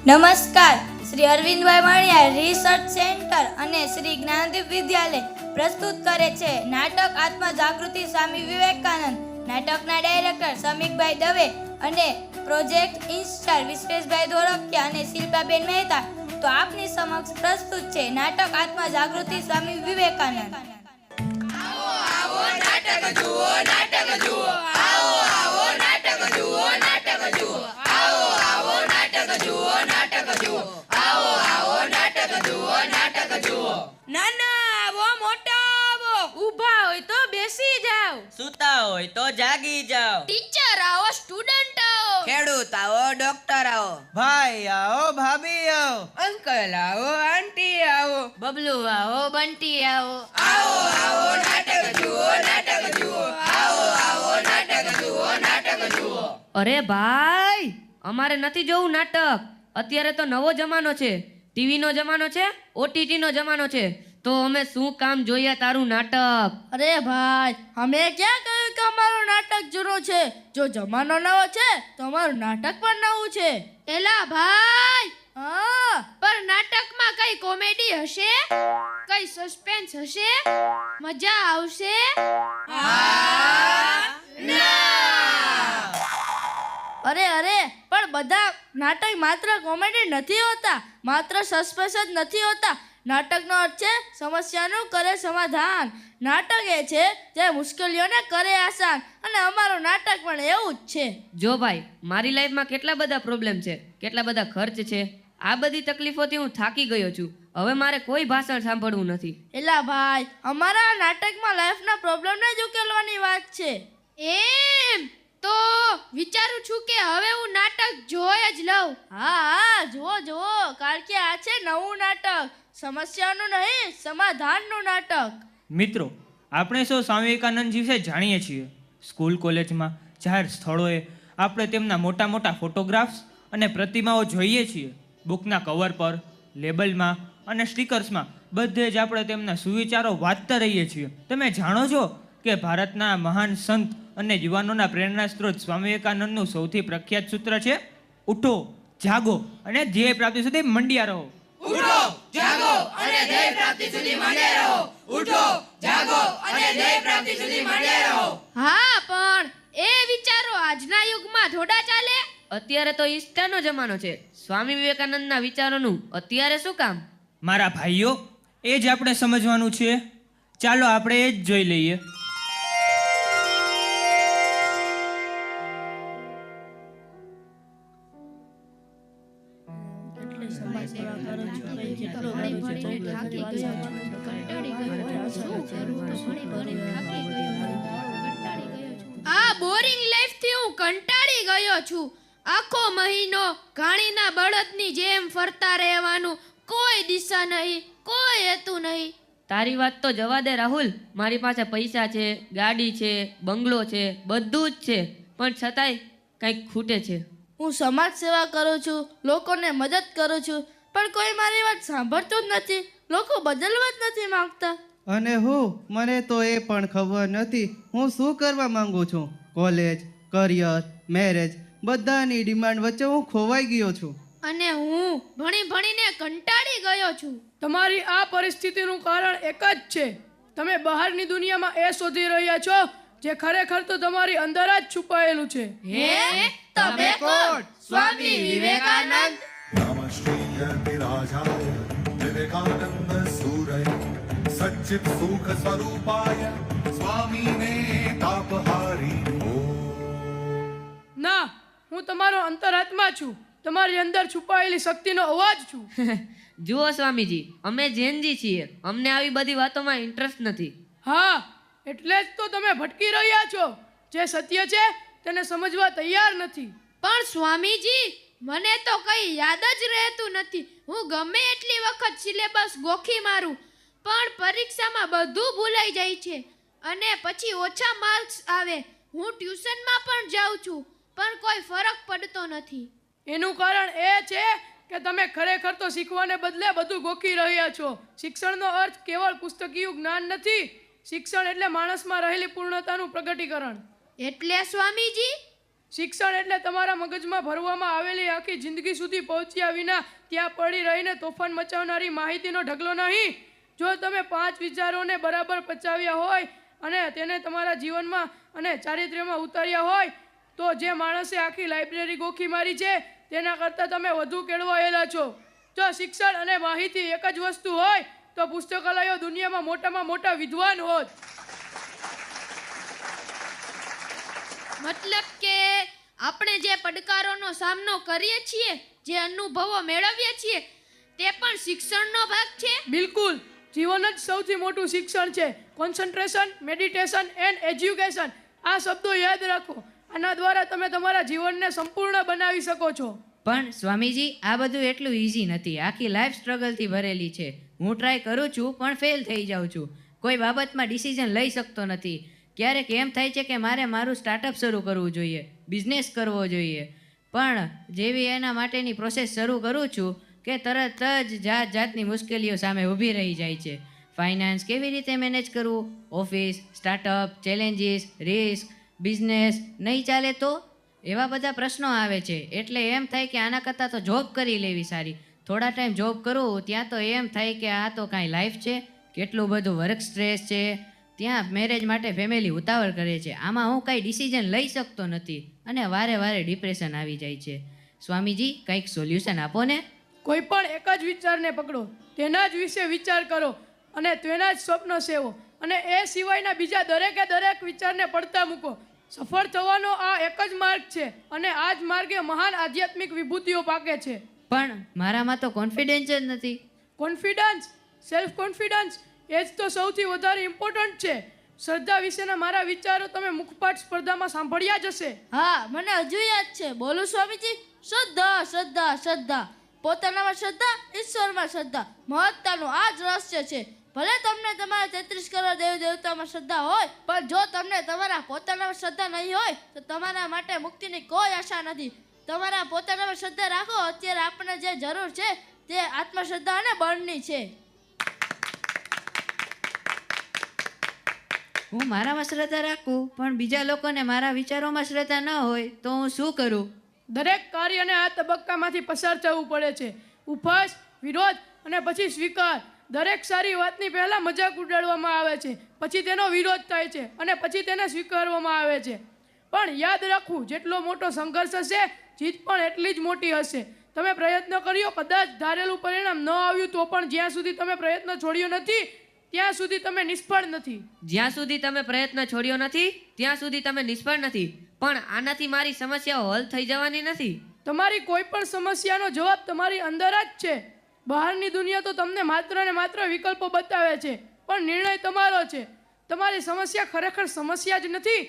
નમસ્કાર. શ્રી અરવિંદભાઈ વાણિયા research centre અને શ્રી જ્ઞાનદીપ વિદ્યાલય પ્રસ્તુત કરે છે નાટક આત્મજાગૃતિ સ્વામી વિવેકાનંદ. નાટકના ડાયરેક્ટર સમીકભાઈ દવે અને પ્રોજેક્ટ ઇન્ચાર્જ વિશ્વેશભાઈ ધોળકિયા અને શિલ્પાબેન મહેતા. તો આપની સમક્ષ પ્રસ્તુત છે નાટક આત્મજાગૃતિ સ્વામી વિવેકાનંદ. આવો આવો નાટક જુઓ, નાટક જુઓ. આવો આવો નાટક જુઓ, નાટક જુઓ. આવો આવો નાટક જુઓ, નાટક જુઓ. આવો આવો નાટક જુઓ, નાટક જુઓ. નાના આવો, મોટા આવો. ઊભા હોય તો બેસી જાઓ, સૂતા હોય તો જાગી જાઓ. ટીચર આવો, સ્ટુડન્ટ આવો, ખેડૂત આવો, ડોક્ટર આવો. ભાઈ આવો, ભાભી આવો. અંકલ આવો, આંટી આવો. બબલુ આવો, બંટી આવો. આવો આવો નાટક જુઓ, નાટક જુઓ. આવો આવો નાટક જુઓ, નાટક જુઓ. અરે ભાઈ, અમારે નથી જોવું નાટક. અત્યારે તો નવો જમાનો છે, ટીવીનો જમાનો છે, ઓટીટીનો જમાનો છે. તો અમે શું કામ જોઈએ તારું નાટક? અરે ભાઈ, અમે ક્યાં કહ્યું કે અમારું નાટક જૂનું છે? જો જમાનો નવો છે તો અમારું નાટક પણ નવું છે. એલા ભાઈ, હા, પર નાટકમાં કઈ કોમેડી હશે? કઈ સસ્પેન્સ હશે? મજા આવશે? અરે પણ બધા નાટક માત્ર કોમેડી નથી હોતા, માત્ર સસ્પેન્સ જ નથી હોતા. નાટકનો અર્થ છે સમસ્યાનું કરે સમાધાન. નાટક એ છે જે મુશ્કેલીઓને કરે આસાન, અને અમારું નાટક પણ એવું જ છે. જો ભાઈ, મારી લાઈફમાં કેટલા બધા પ્રોબ્લેમ છે, કેટલા બધા ખર્ચ છે. આ બધી તકલીફોથી હું થાકી ગયો છું. હવે મારે કોઈ ભાષણ સાંભળવું નથી. એલા ભાઈ, અમારા આ નાટકમાં લાઈફના પ્રોબ્લેમને જ ઉકેલવાની વાત છે. એમ તો વિચારું છું કે હવે હું નાટક જોઈ જ લઉં. હા, જુઓ, કારણ કે આ છે નવું નાટક. સમસ્યાનું નહીં, સમાધાનનું નાટક. મિત્રો, આપણે સૌ સ્વામી વિવેકાનંદજી વિશે જાણીએ છીએ. સ્કૂલ કોલેજમાં, જાહેર સ્થળોએ આપણે તેમના મોટા મોટા ફોટોગ્રાફ્સ અને પ્રતિમાઓ જોઈએ છીએ. બુકના કવર પર, લેબલમાં અને સ્ટીકર્સમાં બધે જ આપણે તેમના સુવિચારો વાંચતા રહીએ છીએ. તમે જાણો છો કે ભારતના મહાન સંત અને યુવાનોના પ્રેરણા સ્ત્રોત સ્વામી વિવેકાનંદનું સૌથી પ્રખ્યાત સૂત્ર છે, ઉઠો, જાગો અને ધ્યેય પ્રાપ્તિ સુધી મંડ્યા રહો. ઉઠો, જાગો અને ધ્યેય પ્રાપ્તિ સુધી માંડ્યા રહો. ઉઠો, જાગો અને ધ્યેય પ્રાપ્તિ સુધી માંડ્યા રહો. હા, પણ એ વિચારો આજના યુગમાં થોડા ચાલે. અત્યારે તો ઇન્સ્ટાનો જમાનો છે. સ્વામી વિવેકાનંદના વિચારોનું અત્યારે શું કામ? મારા ભાઈઓ, એ જ આપણે સમજવાનું છે. ચાલો આપણે એ જ જોઈ લઈએ. આ બોરિંગ લાઈફથી હું કંટાળી ગયો છું. આખો મહિનો ઘાણીના બળદની જેમ ફરતા રહેવાનું, કોઈ દિશા નહીં, કોઈ હેતુ નહીં. તારી વાત તો જવા દે રાહુલ. મારી પાસે પૈસા છે, ગાડી છે, બંગલો છે, બધું જ છે, પણ છતાંય કંઈક ખૂટે છે. હું સમાજ સેવા કરું છું, લોકોને મદદ કરું છું, પણ કોઈ મારી વાત સાંભળતું જ નથી. લોકો બદલવા જ નથી માંગતા. અને મને તો એ પણ ખબર નથી હું શું કરવા માંગુ છું. કોલેજ, કરિયર, મેરેજ બધાની ડિમાન્ડ વચ્ચે હું ખોવાઈ ગયો છું. અને હું ભણીને કંટાળી ગયો છું. તમારી આ પરિસ્થિતિનું કારણ એક જ છે. તમે બહારની દુનિયામાં એ શોધી રહ્યા છો જે ખરેખર તો તમારી અંદર જ છુપાયેલું છે. હે, તમે કોણ? સ્વામી વિવેકાનંદ. नमश्रीयतिराजाय विवेकानंद सूरय सच्चित सुख स्वरूपाय स्वामीने तापहारी ના, હું તમારો અંતરાત્મા છું, તમારી અંદર છુપાયેલી શક્તિનો અવાજ છું. જુઓ સ્વામીજી, અમે જૈનજી છીએ, અમને આવી બધી વાતોમાં ઇન્ટરેસ્ટ નથી. હા, એટલે જ તો તમે ભટકી રહ્યા છો. જે સત્ય છે તેને સમજવા તૈયાર નથી. પણ સ્વામીજી, મને તો કઈ યાદ જ રહેતું નથી. હું ગમે એટલી વખત સિલેબસ ગોખી મારું, પણ પરીક્ષામાં બધું ભૂલાઈ જાય છે અને પછી ઓછા માર્ક્સ આવે. હું ટ્યુશનમાં પણ જાઉં છું, પણ કોઈ ફરક પડતો નથી. એનું કારણ એ છે કે તમે ખરેખર તો શીખવાને બદલે બધું ગોખી રહ્યા છો. શિક્ષણનો અર્થ કેવળ પુસ્તકીય જ્ઞાન નથી. શિક્ષણ એટલે માણસમાં રહેલી પૂર્ણતાનું પ્રગટીકરણ. એટલે સ્વામીજી, શિક્ષણ એટલે તમારા મગજમાં ભરવામાં આવેલી આખી જિંદગી સુધી પહોંચ્યા વિના ત્યાં પડી રહીને તોફાન મચાવનારી માહિતીનો ઢગલો નહીં. જો તમે 5 વિચારોને બરાબર પચાવ્યા હોય અને તેને તમારા જીવનમાં અને ચારિત્ર્યમાં ઉતાર્યા હોય તો જે માણસે આખી લાઇબ્રેરી ગોખી મારી છે તેના કરતાં તમે વધુ કેળવાયેલા છો. જો શિક્ષણ અને માહિતી એક જ વસ્તુ હોય તો પુસ્તકાલયો દુનિયામાં મોટામાં મોટા વિદ્વાન હોત. મતલબ કે આપણે જે પડકારોનો સામનો કરીએ છીએ, જે અનુભવો મેળવીએ છીએ, તે પણ શિક્ષણનો ભાગ છે. બિલકુલ, જીવન જ સૌથી મોટું શિક્ષણ છે. કોન્સન્ટ્રેશન, મેડિટેશન એન્ડ એજ્યુકેશન, આ શબ્દો યાદ રાખો. આના દ્વારા તમે તમારા જીવનને સંપૂર્ણ બનાવી શકો છો. પણ સ્વામીજી, આ બધું એટલું ઇઝી નથી. આખી લાઈફ સ્ટ્રગલથી ભરેલી છે. હું ટ્રાય કરું છું પણ ફેલ થઈ જાઉં છું. કોઈ બાબતમાં ડિસિઝન લઈ શકતો નથી. ક્યારેક એમ થાય છે કે મારે મારું સ્ટાર્ટઅપ શરૂ કરવું જોઈએ, બિઝનેસ કરવો જોઈએ, પણ જેવી એના માટેની પ્રોસેસ શરૂ કરું છું કે તરત જ જાત જાતની મુશ્કેલીઓ સામે ઊભી રહી જાય છે. ફાઇનાન્સ કેવી રીતે મેનેજ કરવું, office, startup, challenges, risk, business નહીં ચાલે તો એવા બધા પ્રશ્નો આવે છે. એટલે એમ થાય કે આના કરતાં તો જોબ કરી લેવી સારી. થોડા ટાઈમ જોબ કરું ત્યાં તો એમ થાય કે આ તો કાંઈ લાઈફ છે, કેટલું બધું વર્ક સ્ટ્રેસ છે. ત્યાં મેરેજ માટે ફેમિલી ઉતાવળ કરે છે. આમાં હું કાંઈ ડિસિઝન લઈ શકતો નથી અને વારે વારે ડિપ્રેશન આવી જાય છે. સ્વામીજી, કંઈક સોલ્યુશન આપો ને. કોઈ પણ એક જ વિચારને પકડો, તેના જ વિશે વિચાર કરો અને તેના જ સ્વપ્ન સેવો અને એ સિવાયના બીજા દરેક વિચારને પડતા મૂકો. સફળ થવાનો આ એક જ માર્ગ છે અને આ જ માર્ગે મહાન આધ્યાત્મિક વિભૂતિઓ પાકે છે. પણ મારામાં તો કોન્ફિડન્સ જ નથી. કોન્ફિડન્સ, સેલ્ફ કોન્ફિડન્સ એ જ તો સૌથી વધારે ઇમ્પોર્ટન્ટ છે. શ્રદ્ધા વિશેના મારા વિચારો તમે મુખપાઠ સ્પર્ધામાં સાંભળ્યા જ હશે. હા, મને હજુ યાદ છે. બોલું સ્વામીજી? શ્રદ્ધા, શ્રદ્ધા, શ્રદ્ધા. પોતાનામાં શ્રદ્ધા, ઈશ્વરમાં શ્રદ્ધા. મહત્તાનું આ જ રહસ્ય છે. ભલે તમને તમારા 33 કરોડ દેવ દેવતામાં શ્રદ્ધા હોય, પણ જો તમને તમારા પોતાનામાં શ્રદ્ધા નહીં હોય તો તમારા માટે મુક્તિની કોઈ આશા નથી. તમારા પોતાનામાં શ્રદ્ધા રાખો. અત્યારે આપણને જે જરૂર છે તે આત્મશ્રદ્ધા અને બળની છે. હું મારામાં શ્રદ્ધા રાખું પણ બીજા લોકોને મારા વિચારોમાં શ્રદ્ધા ન હોય તો હું શું કરું? દરેક કાર્યને આ તબક્કામાંથી પસાર થવું પડે છે. ઉપહાસ, વિરોધ અને પછી સ્વીકાર. દરેક સારી વાતની પહેલાં મજાક ઉડાડવામાં આવે છે, પછી તેનો વિરોધ થાય છે અને પછી તેને સ્વીકારવામાં આવે છે. પણ યાદ રાખવું, જેટલો મોટો સંઘર્ષ હશે, જીત પણ એટલી જ મોટી હશે. તમે પ્રયત્ન કર્યો, કદાચ ધારેલું પરિણામ ન આવ્યું તો પણ જ્યાં સુધી તમે પ્રયત્ન છોડ્યો નથી ત્યાં સુધી તમે નિષ્ફળ નથી. જ્યાં સુધી તમે પ્રયત્ન છોડ્યો નથી ત્યાં સુધી તમે નિષ્ફળ નથી. પણ આનાથી મારી સમસ્યાઓ હલ થઈ જવાની નથી. તમારી કોઈ પણ સમસ્યાનો જવાબ તમારી અંદર જ છે. બહારની દુનિયા તો તમને માત્ર ને માત્ર વિકલ્પો બતાવે છે, પણ નિર્ણય તમારો છે. તમારી સમસ્યા ખરેખર સમસ્યા જ નથી.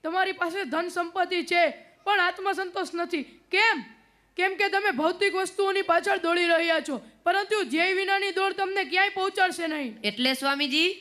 તમારી પાસે ધન સંપત્તિ છે પણ આત્મસંતોષ નથી. કેમ કે તમે ભૌતિક વસ્તુઓની પાછળ દોડી રહ્યા છો, પરંતુ ધ્યેય વિનાની દોડ તમને ક્યાંય પહોંચાડશે નહીં. એટલે સ્વામીજી,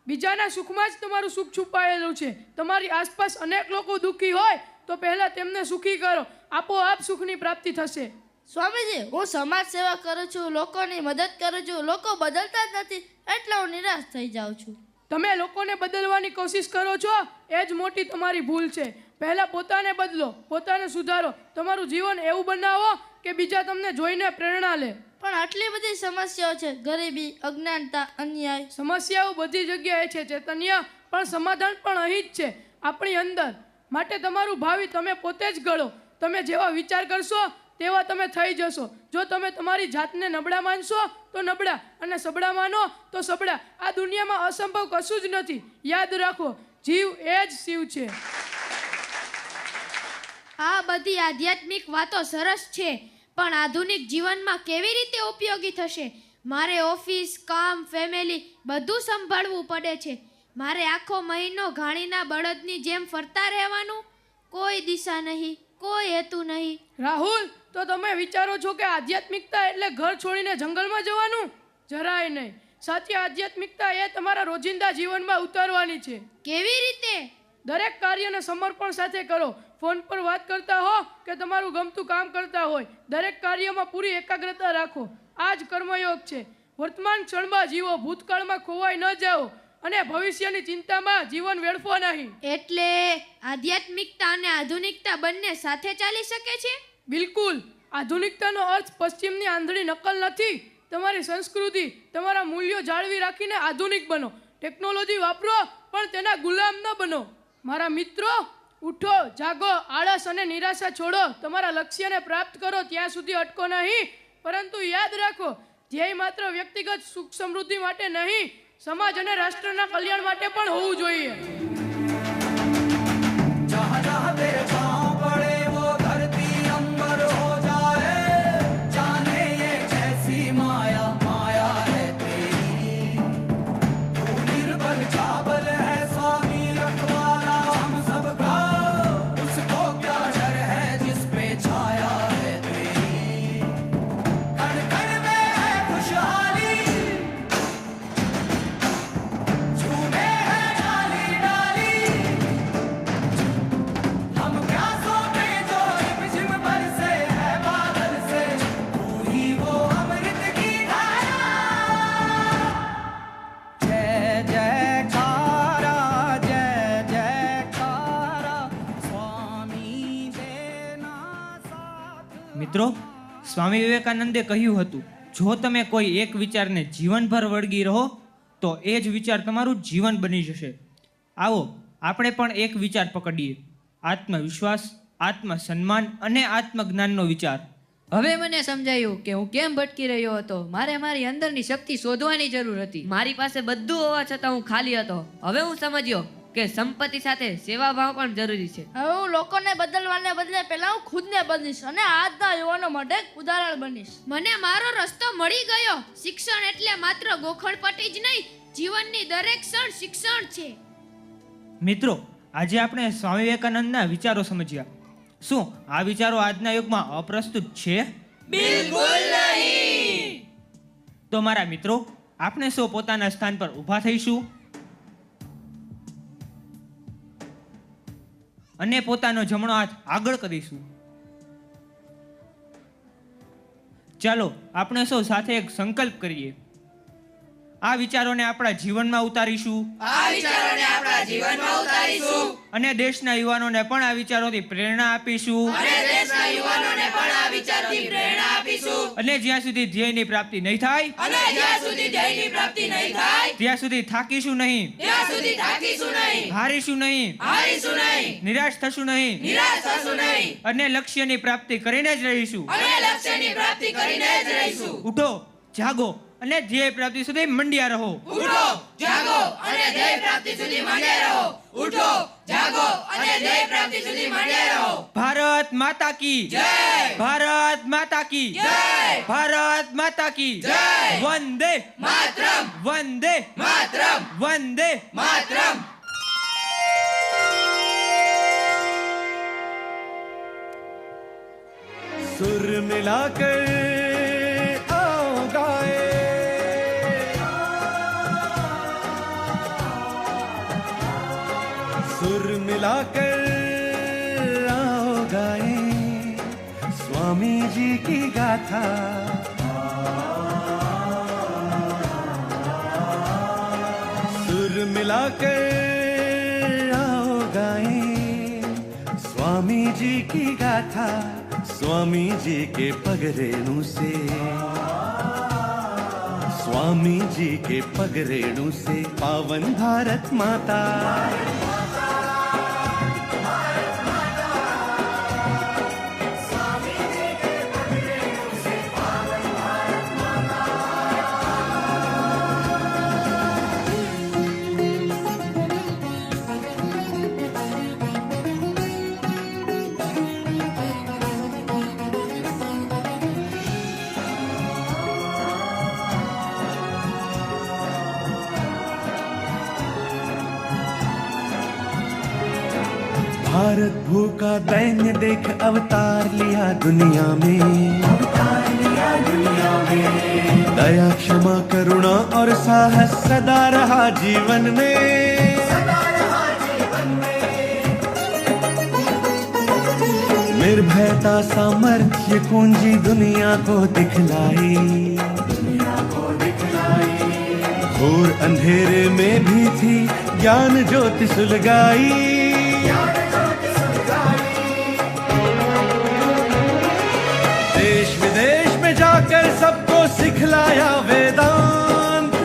બીજાના સુખમાં જ તમારું સુખ છુપાયેલું છે. તમારી આસપાસ અનેક લોકો દુઃખી હોય તો પહેલા તેમને સુખી કરો, આપોઆપ સુખની પ્રાપ્તિ થશે. સ્વામીજી, હું સમાજ સેવા કરું છું, લોકોની મદદ કરું છું, લોકો બદલતા જ નથી એટલે હું નિરાશ થઈ જાઉં છું. તમે લોકોને બદલવાની કોશિશ કરો છો એ જ મોટી તમારી ભૂલ છે. પહેલા પોતાને બદલો, પોતાને સુધારો, તમારું જીવન એવું બનાવો કે બીજા તમને જોઈને પ્રેરણા લે. પણ આટલી બધી સમસ્યાઓ છે, ગરીબી, અજ્ઞાનતા, અન્યાય. સમસ્યાઓ બધી જગ્યાએ છે ચૈતન્ય, પણ સમાધાન પણ અહીં જ છે, આપણી અંદર. માટે તમારું ભાવિ તમે પોતે જ ઘડો. તમે જેવા વિચાર કરશો તેવા તમે થઈ જશો. જો તમે તમારી જાતને નબળા માનશો તો નબળા અને સબળા માનો તો સબળા. આ દુનિયામાં અસંભવ કશું જ નથી. યાદ રાખો, જીવ એ જ શિવ છે. આ બધી આધ્યાત્મિક વાતો સરસ છે, પણ આધુનિક જીવનમાં કેવી રીતે ઉપયોગી થશે? મારે ઓફિસ, કામ, ફેમિલી બધું સંભાળવું પડે છે. મારે આખો મહિનો ઘાણીના બળદની જેમ ફરતા રહેવાનું, કોઈ દિશા નહીં, કોઈ હેતુ નહીં. રાહુલ, તો તમે વિચારો છો કે આધ્યાત્મિકતા એટલે ઘર છોડીને જંગલમાં જવાનું? જરાય નહીં. સાચી આધ્યાત્મિકતા એ તમારા રોજિંદા જીવનમાં ઉતારવાની છે. કેવી રીતે? દરેક કાર્યને સમર્પણ સાથે કરો. ફોન પર વાત કરતા હો કે તમારું ગમતું કામ કરતા હોય, દરેક કાર્યમાં પૂરી એકાગ્રતા રાખો. આ જ કર્મયોગ છે. વર્તમાન ક્ષણમાં જીવો, ભૂતકાળમાં ખોવાઈ ન જાઓ અને ભવિષ્યની ચિંતામાં જીવન વેડફો નહીં. એટલે આધ્યાત્મિકતા અને આધુનિકતા બંને સાથે ચાલી શકે છે? બિલકુલ. આધુનિકતાનો અર્થ પશ્ચિમની આંધળી નકલ નથી. તમારી સંસ્કૃતિ, તમારા મૂલ્યો જાળવી રાખીને આધુનિક બનો. ટેકનોલોજી વાપરો પણ તેના ગુલામ ન બનો. મારા મિત્રો, ઉઠો, જાગો, આળસ અને નિરાશા છોડો. તમારા લક્ષ્યને પ્રાપ્ત કરો ત્યાં સુધી અટકો નહીં. પરંતુ યાદ રાખો, ધ્યેય માત્ર વ્યક્તિગત સુખ સમૃદ્ધિ માટે નહીં, સમાજ અને રાષ્ટ્રના કલ્યાણ માટે પણ હોવું જોઈએ. મિત્રો, સ્વામી વિવેકાનંદે કહ્યું હતું, જો તમે કોઈ એક વિચારને જીવનભર વળગી રહો તો એ જ વિચાર તમારું જીવન બની જશે. આવો આપણે પણ એક વિચાર પકડીએ, આત્મવિશ્વાસ, આત્મસન્માન અને આત્મજ્ઞાનનો વિચાર. હવે મને સમજાયું કે હું કેમ ભટકી રહ્યો હતો. મારે મારી અંદરની શક્તિ શોધવાની જરૂર હતી. મારી પાસે બધું હોવા છતાં હું ખાલી હતો. હવે હું સમજ્યો કે સંપત્તિ સાથે સેવાભાવ પણ જરૂરી છે. હવે હું લોકોને બદલવાને બદલે પહેલા હું ખુદને બદલીશ અને આજના યુવાનો માટે એક ઉદાહરણ બનીશ. મને મારો રસ્તો મળી ગયો. શિક્ષણ એટલે માત્ર ગોખણપટ્ટી જ નહીં, જીવનની દરેક ક્ષણ શિક્ષણ છે. મિત્રો, આજે આપણે સ્વામી વિવેકાનંદના વિચારો સમજ્યા. શું આ વિચારો આજના યુગમાં અપ્રસ્તુત છે? બિલકુલ નહીં. તો મારા મિત્રો, આપણે સૌ પોતાના સ્થાન પર ઊભા થઈશું અને પોતાનો જમણો હાથ આગળ કરીશું. ચાલો આપણે સૌ સાથે એક સંકલ્પ કરીએ. આ વિચારોને આપણા જીવનમાં ઉતારીશું અને દેશના યુવાનોને પણ આ વિચારોથી પ્રેરણા આપીશું. અને જ્યાં સુધી ધ્યેયની પ્રાપ્તિ નહીં થાય ત્યાં સુધી થાકીશું નહીં, હારીશું નહીં, નિરાશ થશું નહીં અને લક્ષ્યની પ્રાપ્તિ કરીને જ રહીશું. ઉઠો, જાગો અને ધ્યેય પ્રાપ્તિ સુધી મંડ્યા રહો. ભારત માતા કી જય! ભારત માતા કી જય! ભારત માતા કી જય! વંદે માતરમ! વંદે માતરમ! વંદે માતરમ! सुर मिलाकर आओ गाए, सुर मिलाकर आओ गाए स्वामी जी की गाथा. सुर मिलाकर आओ गाए स्वामी जी की गाथा. स्वामी जी के पगरेणु से, स्वामी जी के पगरेणु से पावन भारत माता. भारत भूखा दैन्य देख अवतार लिया दुनिया में, अवतार लिया दुनिया में. दया क्षमा करुणा और साहस सदा रहा जीवन में, सदा रहा जीवन में. निर्भयता सामर्थ्य कुंजी दुनिया को दिखलाई, दुनिया को दिखलाई. घोर अंधेरे में भी थी ज्ञान ज्योति सुलगाई। देश विदेश में जाकर सबको सिखलाया वेदांत।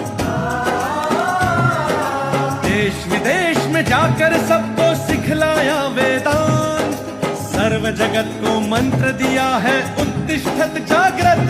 देश विदेश में जाकर सबको सिखलाया वेदांत। सर्व जगत को मंत्र दिया है उत्तिष्ठत जागृत।